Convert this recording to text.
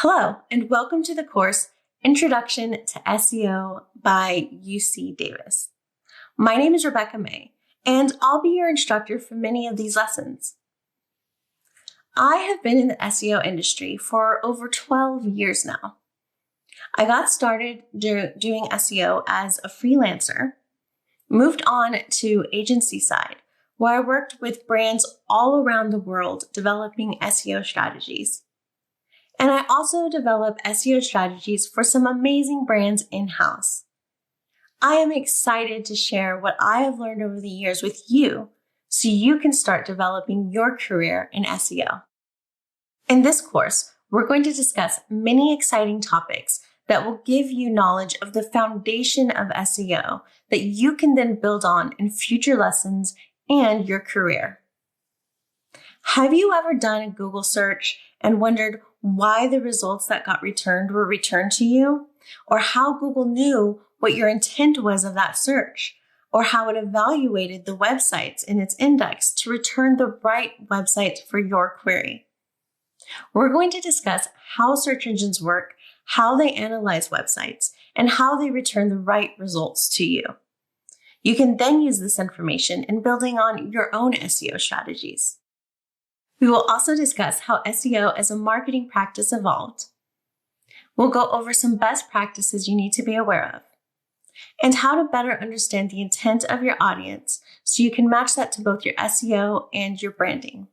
Hello, and welcome to the course Introduction to SEO by UC Davis. My name is Rebecca May, and I'll be your instructor for many of these lessons. I have been in the SEO industry for over 12 years now. I got started doing SEO as a freelancer, moved on to agency side, where I worked with brands all around the world developing SEO strategies. And I also develop SEO strategies for some amazing brands in-house. I am excited to share what I have learned over the years with you so you can start developing your career in SEO. In this course, we're going to discuss many exciting topics that will give you knowledge of the foundation of SEO that you can then build on in future lessons and your career. Have you ever done a Google search and wondered why the results that got returned were returned to you? Or how Google knew what your intent was of that search? Or how it evaluated the websites in its index to return the right website for your query? We're going to discuss how search engines work, how they analyze websites, and how they return the right results to you. You can then use this information in building on your own SEO strategies. We will also discuss how SEO as a marketing practice evolved. We'll go over some best practices you need to be aware of, and how to better understand the intent of your audience so you can match that to both your SEO and your branding.